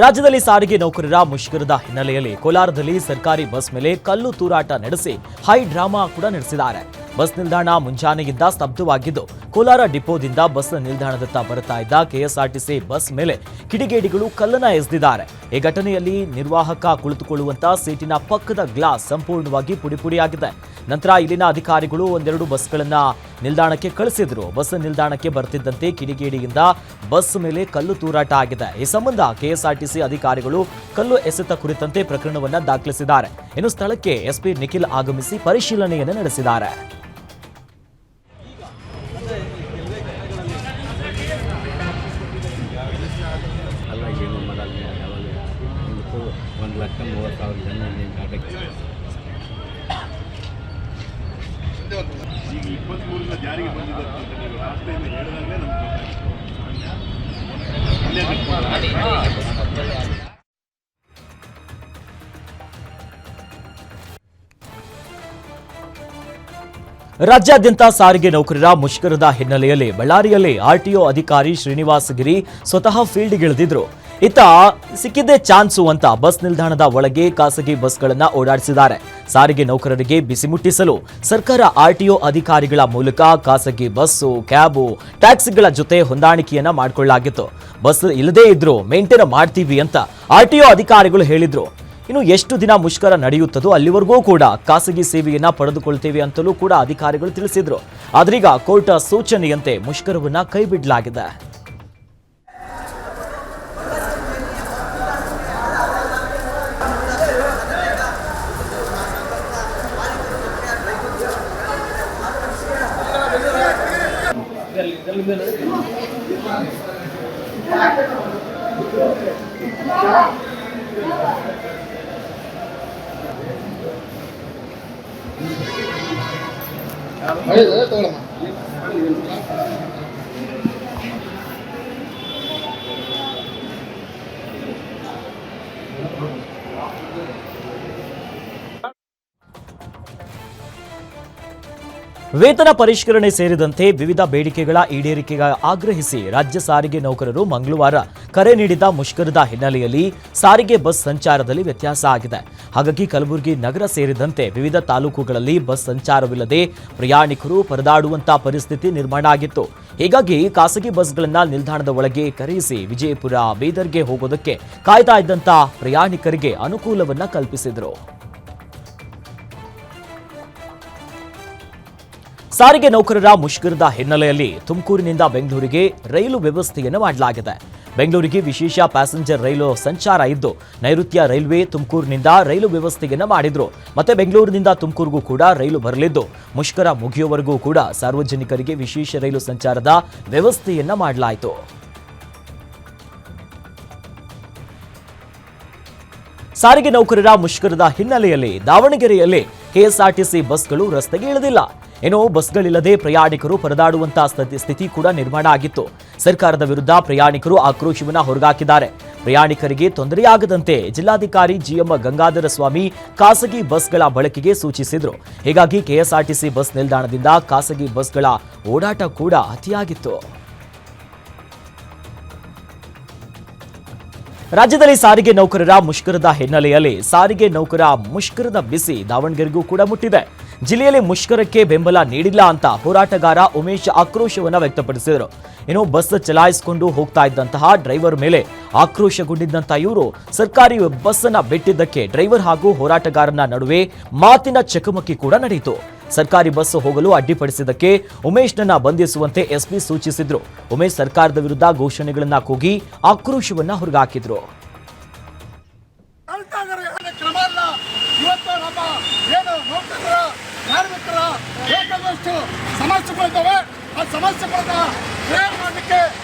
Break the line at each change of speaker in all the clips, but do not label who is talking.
ರಾಜ್ಯದಲ್ಲಿ ಸಾರಿಗೆ ನೌಕರರ ಮುಷ್ಕರದ ಹಿನ್ನೆಲೆಯಲ್ಲಿ ಕೋಲಾರದಲ್ಲಿ ಸರ್ಕಾರಿ ಬಸ್ ಮೇಲೆ ಕಲ್ಲು ತೂರಾಟ ನಡೆಸಿ ಹೈ ಡ್ರಾಮಾ ಕೂಡ ನಡೆಸಿದ್ದಾರೆ. ಬಸ್ ನಿಲ್ದಾಣ ಮುಂಜಾನೆಯಿಂದ ಸ್ತಬ್ಧವಾಗಿದ್ದು, ಕೋಲಾರ ಡಿಪೋದಿಂದ ಬಸ್ ನಿಲ್ದಾಣದತ್ತ ಬರುತ್ತಾ ಇದ್ದ ಕೆಎಸ್ಆರ್ಟಿಸಿ ಬಸ್ ಮೇಲೆ ಕಿಡಿಗೇಡಿಗಳು ಕಲ್ಲನ್ನ ಎಸೆದಿದ್ದಾರೆ. ಈ ಘಟನೆಯಲ್ಲಿ ನಿರ್ವಾಹಕ ಕುಳಿತುಕೊಳ್ಳುವಂತ ಸೀಟಿನ ಪಕ್ಕದ ಗ್ಲಾಸ್ ಸಂಪೂರ್ಣವಾಗಿ ಪುಡಿಪುಡಿಯಾಗಿದೆ. ನಂತರ ಇಲ್ಲಿನ ಅಧಿಕಾರಿಗಳು ಒಂದೆರಡು ಬಸ್ಗಳನ್ನ ನಿಲ್ದಾಣಕ್ಕೆ ಕಳಿಸಿದ್ರು. ಬಸ್ ನಿಲ್ದಾಣಕ್ಕೆ ಬರ್ತಿದ್ದಂತೆ ಕಿಡಿಗೇಡಿಯಿಂದ ಬಸ್ ಮೇಲೆ ಕಲ್ಲು ತೂರಾಟ ಆಗಿದೆ. ಈ ಸಂಬಂಧ ಕೆಎಸ್ಆರ್ಟಿಸಿ ಅಧಿಕಾರಿಗಳು ಕಲ್ಲು ಎಸೆತ ಕುರಿತಂತೆ ಪ್ರಕರಣವನ್ನ ದಾಖಲಿಸಿದ್ದಾರೆ. ಇನ್ನು ಸ್ಥಳಕ್ಕೆ ಎಸ್ಪಿ ನಿಖಿಲ್ ಆಗಮಿಸಿ ಪರಿಶೀಲನೆಯನ್ನು ನಡೆಸಿದ್ದಾರೆ.
ಈಗ 23 ಜಾರಿಗೆ ಬಂದಿದೆ ರಾಷ್ಟ್ರೀಯ ಹೇಳಿದಾಗಲೇ
ರಾಜ್ಯಾದ್ಯಂತ ಸಾರಿಗೆ ನೌಕರರ ಮುಷ್ಕರದ ಹಿನ್ನೆಲೆಯಲ್ಲಿ ಬಳ್ಳಾರಿಯಲ್ಲಿ ಆರ್ಟಿಒ ಅಧಿಕಾರಿ ಶ್ರೀನಿವಾಸ್ ಗಿರಿ ಸ್ವತಃ ಫೀಲ್ಡ್ಗಿಳಿದಿದ್ರು. ಇತ್ತ ಸಿಕ್ಕಿದ್ದೇ ಚಾನ್ಸು ಅಂತ ಬಸ್ ನಿಲ್ದಾಣದ ಒಳಗೆ ಖಾಸಗಿ ಬಸ್ಗಳನ್ನ ಓಡಾಡಿಸಿದ್ದಾರೆ. ಸಾರಿಗೆ ನೌಕರರಿಗೆ ಬಿಸಿ ಮುಟ್ಟಿಸಲು ಸರ್ಕಾರ ಆರ್ಟಿಒ ಅಧಿಕಾರಿಗಳ ಮೂಲಕ ಖಾಸಗಿ ಬಸ್ಸು, ಕ್ಯಾಬು, ಟ್ಯಾಕ್ಸಿಗಳ ಜೊತೆ ಹೊಂದಾಣಿಕೆಯನ್ನ ಮಾಡಿಕೊಳ್ಳಲಾಗಿತ್ತು. ಬಸ್ ಇಲ್ಲದೇ ಇದ್ರೂ ಮೇಂಟೈನ್ ಮಾಡ್ತೀವಿ ಅಂತ ಆರ್ಟಿಒ ಅಧಿಕಾರಿಗಳು ಹೇಳಿದ್ರು. ಇನ್ನು ಎಷ್ಟು ದಿನ ಮುಷ್ಕರ ನಡೆಯುತ್ತದೋ ಅಲ್ಲಿವರೆಗೂ ಕೂಡ ಖಾಸಗಿ ಸೇವೆಯನ್ನ ಪಡೆದುಕೊಳ್ತೇವೆ ಅಂತಲೂ ಕೂಡ ಅಧಿಕಾರಿಗಳು ತಿಳಿಸಿದ್ರು. ಆದ್ರೀಗ ಕೋರ್ಟ್ ಸೂಚನೆಯಂತೆ ಮುಷ್ಕರವನ್ನ ಕೈಬಿಡಲಾಗಿದೆ. ವೇತನ ಪರಿಷ್ಕರಣೆ ಸೇರಿದಂತೆ ವಿವಿಧ ಬೇಡಿಕೆಗಳ ಈಡೇರಿಕೆಗೆ ಆಗ್ರಹಿಸಿ ರಾಜ್ಯ ಸಾರಿಗೆ ನೌಕರರು ಮಂಗಳವಾರ ಕರೆ ನೀಡಿದ ಮುಷ್ಕರದ ಹಿನ್ನೆಲೆಯಲ್ಲಿ ಸಾರಿಗೆ ಬಸ್ ಸಂಚಾರದಲ್ಲಿ ವ್ಯತ್ಯಾಸ ಆಗಿದೆ. ಹಾಗಾಗಿ ಕಲಬುರಗಿ ನಗರ ಸೇರಿದಂತೆ ವಿವಿಧ ತಾಲೂಕುಗಳಲ್ಲಿ ಬಸ್ ಸಂಚಾರವಿಲ್ಲದೆ ಪ್ರಯಾಣಿಕರು ಪರದಾಡುವಂತಹ ಪರಿಸ್ಥಿತಿ ನಿರ್ಮಾಣ ಆಗಿತ್ತು. ಹೀಗಾಗಿ ಖಾಸಗಿ ಬಸ್ಗಳನ್ನ ನಿಲ್ದಾಣದ ಒಳಗೆ ಕರೆಯಿಸಿ ವಿಜಯಪುರ, ಬೀದರ್ಗೆ ಹೋಗೋದಕ್ಕೆ ಕಾಯ್ತಾ ಇದ್ದಂತ ಪ್ರಯಾಣಿಕರಿಗೆ ಅನುಕೂಲವನ್ನ ಕಲ್ಪಿಸಿದರು. ಸಾರಿಗೆ ನೌಕರರ ಮುಷ್ಕರದ ಹಿನ್ನೆಲೆಯಲ್ಲಿ ತುಮಕೂರಿನಿಂದ ಬೆಂಗಳೂರಿಗೆ ರೈಲು ವ್ಯವಸ್ಥೆಯನ್ನು ಮಾಡಲಾಗಿದೆ. ಬೆಂಗಳೂರಿಗೆ ವಿಶೇಷ ಪ್ಯಾಸೆಂಜರ್ ರೈಲು ಸಂಚಾರ ಇದ್ದು, ನೈಋತ್ಯ ರೈಲ್ವೆ ತುಮಕೂರಿನಿಂದ ರೈಲು ವ್ಯವಸ್ಥೆಯನ್ನು ಮಾಡಿದ್ರು. ಮತ್ತೆ ಬೆಂಗಳೂರಿನಿಂದ ತುಮಕೂರಿಗೂ ಕೂಡ ರೈಲು ಬರಲಿದ್ದು, ಮುಷ್ಕರ ಮುಗಿಯುವವರೆಗೂ ಕೂಡ ಸಾರ್ವಜನಿಕರಿಗೆ ವಿಶೇಷ ರೈಲು ಸಂಚಾರದ ವ್ಯವಸ್ಥೆಯನ್ನ ಮಾಡಲಾಯಿತು. ಸಾರಿಗೆ ನೌಕರರ ಮುಷ್ಕರದ ಹಿನ್ನೆಲೆಯಲ್ಲಿ ದಾವಣಗೆರೆಯಲ್ಲಿ ಕೆಎಸ್ಆರ್ಟಿಸಿ ಬಸ್ಗಳು ರಸ್ತೆಗೆ ಇಳಿದಿಲ್ಲ. ಏನೋ ಬಸ್ಗಳಿಲ್ಲದೆ ಪ್ರಯಾಣಿಕರು ಪರದಾಡುವಂತಹ ಸ್ಥಿತಿ ಕೂಡ ನಿರ್ಮಾಣ ಆಗಿತ್ತು. ಸರ್ಕಾರದ ವಿರುದ್ಧ ಪ್ರಯಾಣಿಕರು ಆಕ್ರೋಶವನ್ನ ಹೊರಗಾಕಿದ್ದಾರೆ. ಪ್ರಯಾಣಿಕರಿಗೆ ತೊಂದರೆಯಾಗದಂತೆ ಜಿಲ್ಲಾಧಿಕಾರಿ ಜಿಎಂ ಗಂಗಾಧರ ಸ್ವಾಮಿ ಖಾಸಗಿ ಬಸ್ಗಳ ಬಳಕೆಗೆ ಸೂಚಿಸಿದ್ರು. ಹೀಗಾಗಿ ಕೆಎಸ್ಆರ್ಟಿಸಿ ಬಸ್ ನಿಲ್ದಾಣದಿಂದ ಖಾಸಗಿ ಬಸ್ಗಳ ಓಡಾಟ ಕೂಡ ಅತಿಯಾಗಿತ್ತು. ರಾಜ್ಯದಲ್ಲಿ ಸಾರಿಗೆ ನೌಕರರ ಮುಷ್ಕರದ ಹಿನ್ನೆಲೆಯಲ್ಲಿ ಸಾರಿಗೆ ನೌಕರ ಮುಷ್ಕರದ ಬಿಸಿ ದಾವಣಗೆರೆಗೂ ಕೂಡ ಮುಟ್ಟಿದೆ. ಜಿಲ್ಲೆಯಲ್ಲಿ ಮುಷ್ಕರಕ್ಕೆ ಬೆಂಬಲ ನೀಡಿಲ್ಲ ಅಂತ ಹೋರಾಟಗಾರ ಉಮೇಶ್ ಆಕ್ರೋಶವನ್ನ ವ್ಯಕ್ತಪಡಿಸಿದರು. ಇನ್ನು ಬಸ್ ಚಲಾಯಿಸಿಕೊಂಡು ಹೋಗ್ತಾ ಇದ್ದಂತಹ ಡ್ರೈವರ್ ಮೇಲೆ ಆಕ್ರೋಶಗೊಂಡಿದ್ದಂತ ಇವರು ಸರ್ಕಾರಿ ಬಸ್ ಅನ್ನ ಬಿಟ್ಟಿದ್ದಕ್ಕೆ ಡ್ರೈವರ್ ಹಾಗೂ ಹೋರಾಟಗಾರನ ನಡುವೆ ಮಾತಿನ ಚಕಮಕಿ ಕೂಡ ನಡೆಯಿತು. ಸರ್ಕಾರಿ ಬಸ್ ಹೋಗಲು ಅಡ್ಡಿಪಡಿಸಿದ್ದಕ್ಕೆ ಉಮೇಶ್ನನ್ನ ಬಂಧಿಸುವಂತೆ ಎಸ್ಪಿ ಸೂಚಿಸಿದ್ರು. ಉಮೇಶ್ ಸರ್ಕಾರದ ವಿರುದ್ಧ ಘೋಷಣೆಗಳನ್ನ ಕೂಗಿ ಆಕ್ರೋಶವನ್ನ ಹೊರಗಾಕಿದ್ರು.
ಸಮಸ್ಯೆಗಳಿದ್ದಾವೆ. ಆ ಸಮಸ್ಯೆಗಳನ್ನ ಕ್ಲಿಯರ್ ಮಾಡಲಿಕ್ಕೆ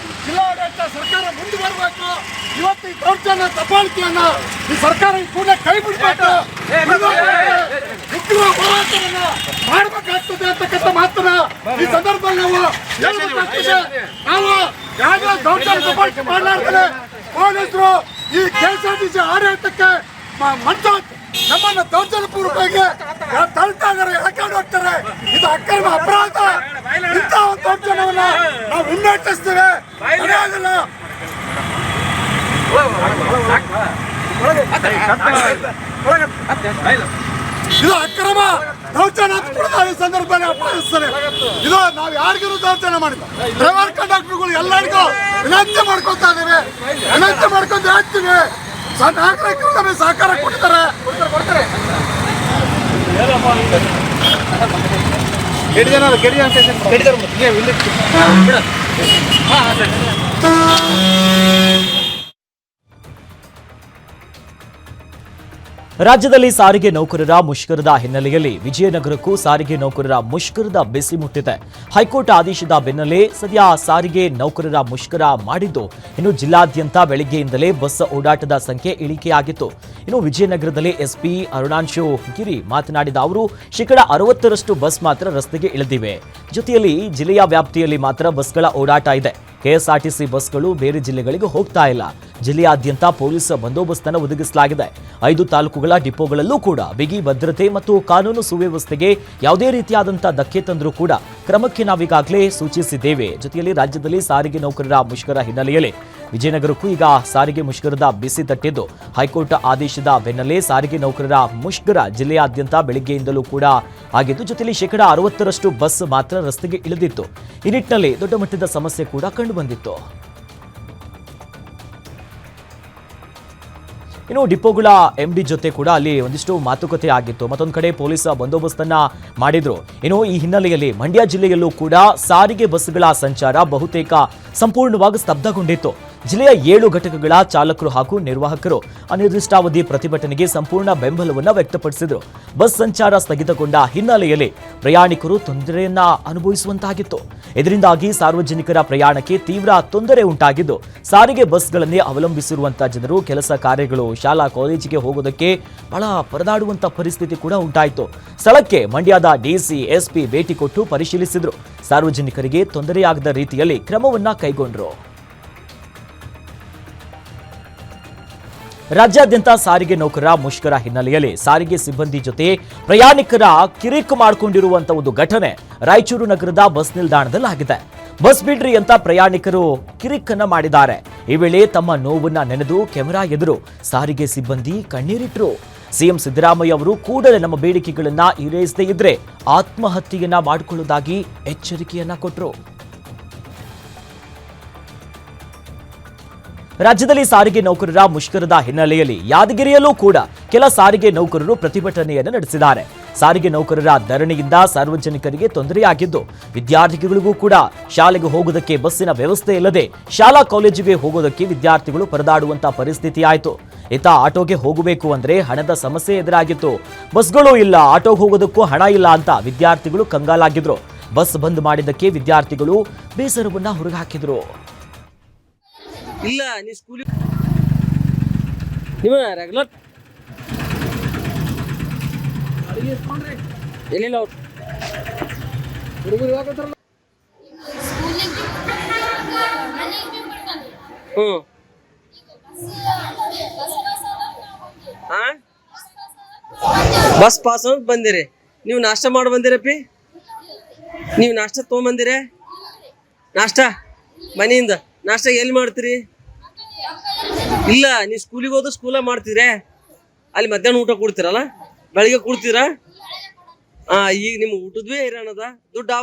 ಜಿಲ್ಲಾಡಳಿತ ಸರ್ಕಾರ ಮುಂದೆ ಬರಬೇಕು. ಇವತ್ತು ಈ ದೌರ್ಜನ್ಯ ದಬ್ಬಾಳಿಕೆಯನ್ನ ಈ ಸರ್ಕಾರ ಕೂಡಲೇ ಕೈ ಬಿಡಬೇಕು, ಹೋರಾಟವನ್ನ ಮಾಡಬೇಕಾಗ್ತದೆ ಅಂತಕ್ಕಂಥ ಮಾತನ್ನ ಈ ಸಂದರ್ಭದಲ್ಲಿ ನಾವು ಹೇಳಬೇಕಾಗ್ತದೆ. ನಾವು ಯಾವುದೇ ದೌರ್ಜನ್ಯ ದಬ್ಬಾಳಿಕೆ ಮಾಡಲಾರ್ದೇ ಪೊಲೀಸರು ಈ ಕೆಎಸ್ಆರ್ಟಿಸಿ ಆಡಳಿತಕ್ಕೆ ನಮ್ಮನ್ನ ದೌರ್ಜನ್ಯಪೂರ್ವಕವಾಗಿ ತಳ್ತಾ ಇದ್ದಾರೆ, ಎಳ್ಕೊಂಡು ಹೋಗ್ತಾರೆ. ಇದು ಅಕ್ರಮ ಅಪರಾಧ. ಇಂಥ ಒಂದು ದೌರ್ಜನ್ಯವನ್ನ ನಾವು ಹಿಮ್ಮೆಟ್ಟಿಸ್ತೇವೆ. ಇದು ಅಕ್ರಮ ದೌರ್ಜನ್ಯ ಅಂತ ಕೂಡ ನಾವು ಈ ಸಂದರ್ಭದಲ್ಲಿ ಅಪಹರಿಸ್ತಾರೆ. ಇದು ನಾವು ಯಾರಿಗೂ ದೌರ್ಜನ್ಯ ಮಾಡಿಲ್ಲ. ಡ್ರೈವರ್ ಕಂಡಕ್ಟರ್ಗಳು ಎಲ್ಲರಿಗೂ ವಿನಂತಿ ಮಾಡ್ಕೊತಾ ಇದ್ದೀವಿ, ವಿನಂತಿ ಮಾಡ್ಕೊಂಡು ಹೇಳ್ತೀವಿ. ನಾಗರಿಕರು ನಮಗೆ ಸಹಕಾರ ಕೊಡ್ತಾರೆ.
ರಾಜ್ಯದಲ್ಲಿ ಸಾರಿಗೆ ನೌಕರರ ಮುಷ್ಕರದ ಹಿನ್ನೆಲೆಯಲ್ಲಿ ವಿಜಯನಗರಕ್ಕೂ ಸಾರಿಗೆ ನೌಕರರ ಮುಷ್ಕರದ ಬಿಸಿ ಮುಟ್ಟಿದೆ. ಹೈಕೋರ್ಟ್ ಆದೇಶದ ಬೆನ್ನಲ್ಲೇ ಸದ್ಯ ಸಾರಿಗೆ ನೌಕರರ ಮುಷ್ಕರ ಮಾಡಿದ್ದು, ಇನ್ನು ಜಿಲ್ಲಾದ್ಯಂತ ಬೆಳಗ್ಗೆಯಿಂದಲೇ ಬಸ್ ಓಡಾಟದ ಸಂಖ್ಯೆ ಇಳಿಕೆಯಾಗಿತ್ತು. ಇನ್ನು ವಿಜಯನಗರದಲ್ಲಿ ಎಸ್ಪಿ ಅರುಣಾಂಶು ಗಿರಿ ಮಾತನಾಡಿದ ಅವರು, 60% ಬಸ್ ಮಾತ್ರ ರಸ್ತೆಗೆ ಇಳಿದಿವೆ. ಜೊತೆಯಲ್ಲಿ ಜಿಲ್ಲೆಯ ವ್ಯಾಪ್ತಿಯಲ್ಲಿ ಮಾತ್ರ ಬಸ್ಗಳ ಓಡಾಟ ಇದೆ. ಕೆಎಸ್ಆರ್ಟಿಸಿ ಬಸ್ಗಳು ಬೇರೆ ಜಿಲ್ಲೆಗಳಿಗೆ ಹೋಗ್ತಾ ಇಲ್ಲ. ಜಿಲ್ಲೆಯಾದ್ಯಂತ ಪೊಲೀಸ್ ಬಂದೋಬಸ್ತನ್ನು ಒದಗಿಸಲಾಗಿದೆ. 5 ತಾಲೂಕುಗಳ ಡಿಪೋಗಳಲ್ಲೂ ಕೂಡ ಬಿಗಿ ಭದ್ರತೆ ಮತ್ತು ಕಾನೂನು ಸುವ್ಯವಸ್ಥೆಗೆ ಯಾವುದೇ ರೀತಿಯಾದಂತಹ ಧಕ್ಕೆ ತಂದರೂ ಕೂಡ ಕ್ರಮಕ್ಕೆ ನಾವೀಗಾಗಲೇ ಸೂಚಿಸಿದ್ದೇವೆ. ಜೊತೆಯಲ್ಲಿ ರಾಜ್ಯದಲ್ಲಿ ಸಾರಿಗೆ ನೌಕರರ ಮುಷ್ಕರ ಹಿನ್ನೆಲೆಯಲ್ಲಿ ವಿಜಯನಗರಕ್ಕೂ ಈಗ ಸಾರಿಗೆ ಮುಷ್ಕರದ ಬಿಸಿ ತಟ್ಟಿದ್ದು, ಹೈಕೋರ್ಟ್ ಆದೇಶದ ಬೆನ್ನಲ್ಲೇ ಸಾರಿಗೆ ನೌಕರರ ಮುಷ್ಕರ ಜಿಲ್ಲೆಯಾದ್ಯಂತ ಬೆಳಗ್ಗೆಯಿಂದಲೂ ಕೂಡ ಆಗಿದ್ದು, ಜೊತೆಯಲ್ಲಿ 60% ಬಸ್ ಮಾತ್ರ ರಸ್ತೆಗೆ ಇಳಿದಿತ್ತು. ಈ ನಿಟ್ಟಿನಲ್ಲಿ ದೊಡ್ಡ ಮಟ್ಟದ ಸಮಸ್ಯೆ ಕೂಡ ಕಂಡುಬಂದಿತ್ತು. ಇನ್ನು ಡಿಪೋಗಳ ಎಂಡಿ ಜೊತೆ ಕೂಡ ಅಲ್ಲಿ ಒಂದಿಷ್ಟು ಮಾತುಕತೆ ಆಗಿತ್ತು. ಮತ್ತೊಂದು ಕಡೆ ಪೊಲೀಸ್ ಬಂದೋಬಸ್ತನ್ನ ಮಾಡಿದ್ರು. ಇನ್ನು ಈ ಹಿನ್ನೆಲೆಯಲ್ಲಿ ಮಂಡ್ಯ ಜಿಲ್ಲೆಯಲ್ಲೂ ಕೂಡ ಸಾರಿಗೆ ಬಸ್ಗಳ ಸಂಚಾರ ಬಹುತೇಕ ಸಂಪೂರ್ಣವಾಗಿ ಸ್ತಬ್ಧಗೊಂಡಿತ್ತು. ಜಿಲ್ಲೆಯ 7 ಘಟಕಗಳ ಚಾಲಕರು ಹಾಗೂ ನಿರ್ವಾಹಕರು ಅನಿರ್ದಿಷ್ಟಾವಧಿ ಪ್ರತಿಭಟನೆಗೆ ಸಂಪೂರ್ಣ ಬೆಂಬಲವನ್ನು ವ್ಯಕ್ತಪಡಿಸಿದರು. ಬಸ್ ಸಂಚಾರ ಸ್ಥಗಿತಗೊಂಡ ಹಿನ್ನೆಲೆಯಲ್ಲಿ ಪ್ರಯಾಣಿಕರು ತೊಂದರೆಯನ್ನ ಅನುಭವಿಸುವಂತಾಗಿತ್ತು. ಇದರಿಂದಾಗಿ ಸಾರ್ವಜನಿಕರ ಪ್ರಯಾಣಕ್ಕೆ ತೀವ್ರ ತೊಂದರೆ ಉಂಟಾಗಿದ್ದು, ಸಾರಿಗೆ ಬಸ್ಗಳನ್ನೇ ಅವಲಂಬಿಸಿರುವಂತಹ ಜನರು ಕೆಲಸ ಕಾರ್ಯಗಳು, ಶಾಲಾ ಕಾಲೇಜಿಗೆ ಹೋಗೋದಕ್ಕೆ ಬಹಳ ಪರದಾಡುವಂತ ಪರಿಸ್ಥಿತಿ ಕೂಡ ಉಂಟಾಯಿತು. ಸ್ಥಳಕ್ಕೆ ಮಂಡ್ಯದ ಡಿಸಿ, ಎಸ್ಪಿ ಭೇಟಿ ಕೊಟ್ಟು ಪರಿಶೀಲಿಸಿದ್ರು. ಸಾರ್ವಜನಿಕರಿಗೆ ತೊಂದರೆಯಾಗದ ರೀತಿಯಲ್ಲಿ ಕ್ರಮವನ್ನ ಕೈಗೊಂಡರು. ರಾಜ್ಯಾದ್ಯಂತ ಸಾರಿಗೆ ನೌಕರರ ಮುಷ್ಕರ ಹಿನ್ನೆಲೆಯಲ್ಲಿ ಸಾರಿಗೆ ಸಿಬ್ಬಂದಿ ಜೊತೆ ಪ್ರಯಾಣಿಕರ ಕಿರಿಕು ಮಾಡಿಕೊಂಡಿರುವಂತಹ ಒಂದು ಘಟನೆ ರಾಯಚೂರು ನಗರದ ಬಸ್ ನಿಲ್ದಾಣದಲ್ಲಾಗಿದೆ. ಬಸ್ ಬಿಡ್ರಿ ಅಂತ ಪ್ರಯಾಣಿಕರು ಕಿರಿಕನ್ನ ಮಾಡಿದ್ದಾರೆ. ಈ ವೇಳೆ ತಮ್ಮ ನೋವನ್ನ ನೆನೆದು ಕೆಮೆರಾ ಎದುರು ಸಾರಿಗೆ ಸಿಬ್ಬಂದಿ ಕಣ್ಣೀರಿಟ್ರು. ಸಿಎಂ ಸಿದ್ದರಾಮಯ್ಯ ಅವರು ಕೂಡಲೇ ನಮ್ಮ ಬೇಡಿಕೆಗಳನ್ನ ಈಡೇರಿಸದೇ ಇದ್ರೆ ಆತ್ಮಹತ್ಯೆಯನ್ನ ಮಾಡಿಕೊಳ್ಳುವುದಾಗಿ ಎಚ್ಚರಿಕೆಯನ್ನ ಕೊಟ್ಟರು. ರಾಜ್ಯದಲ್ಲಿ ಸಾರಿಗೆ ನೌಕರರ ಮುಷ್ಕರದ ಹಿನ್ನೆಲೆಯಲ್ಲಿ ಯಾದಗಿರಿಯಲ್ಲೂ ಕೂಡ ಕೆಲ ಸಾರಿಗೆ ನೌಕರರು ಪ್ರತಿಭಟನೆಯನ್ನು ನಡೆಸಿದ್ದಾರೆ. ಸಾರಿಗೆ ನೌಕರರ ಧರಣಿಯಿಂದ ಸಾರ್ವಜನಿಕರಿಗೆ ತೊಂದರೆಯಾಗಿದ್ದು, ವಿದ್ಯಾರ್ಥಿಗಳಿಗೂ ಕೂಡ ಶಾಲೆಗೆ ಹೋಗೋದಕ್ಕೆ ಬಸ್ಸಿನ ವ್ಯವಸ್ಥೆ ಇಲ್ಲದೆ ಶಾಲಾ ಕಾಲೇಜಿಗೆ ಹೋಗೋದಕ್ಕೆ ವಿದ್ಯಾರ್ಥಿಗಳು ಪರದಾಡುವಂತಹ ಪರಿಸ್ಥಿತಿ ಆಯಿತು. ಇತ್ತ ಆಟೋಗೆ ಹೋಗಬೇಕು ಅಂದ್ರೆ ಹಣದ ಸಮಸ್ಯೆ ಎದುರಾಗಿತ್ತು. ಬಸ್ಗಳು ಇಲ್ಲ, ಆಟೋಗೆ ಹೋಗೋದಕ್ಕೂ ಹಣ ಇಲ್ಲ ಅಂತ ವಿದ್ಯಾರ್ಥಿಗಳು ಕಂಗಾಲಾಗಿದ್ರು. ಬಸ್ ಬಂದ್ ಮಾಡಿದ್ದಕ್ಕೆ ವಿದ್ಯಾರ್ಥಿಗಳು ಬೇಸರವನ್ನ ಹೊರಗಾಕಿದ್ರು.
ಇಲ್ಲ ನೀ ಸ್ಕೂಲ್ ನಿಮ್ಮ ರೆಗ್ಯುಲರ್ ಎಲ್ಲಿಲ್ಲ ಅವ್ರು ಹುಡುಗರು ಯಾಕಂತಾರಲ್ಲ ಬಸ್ ಪಾಸ್ ಅಂತ ಬಂದಿರಿ. ನೀವು ನಾಷ್ಟ ಮಾಡಿ ಬಂದಿರಪ್ಪಿ? ನೀವು ನಾಷ್ಟ ತೊಗೊಂಬಂದಿರ? ನಾಷ್ಟ ಮನೆಯಿಂದ ನಾಷ್ಟ ಎಲ್ಲಿ ಮಾಡ್ತೀರಿ? ಇಲ್ಲ ನೀ ಸ್ಕೂಲಿಗೆ ಹೋದ್ರೆ ಸ್ಕೂಲಾಗ ಮಾಡ್ತೀರ, ಅಲ್ಲಿ ಮಧ್ಯಾಹ್ನ ಊಟ ಕೊಡ್ತೀರಲ್ಲ, ಬೆಳಿಗ್ಗೆ ಕೊಡ್ತೀರಾ? ಈಗ ನಿಮ್ಮ ಊಟದ್ವೇ ಇರೋಣದ ದುಡ್ಡು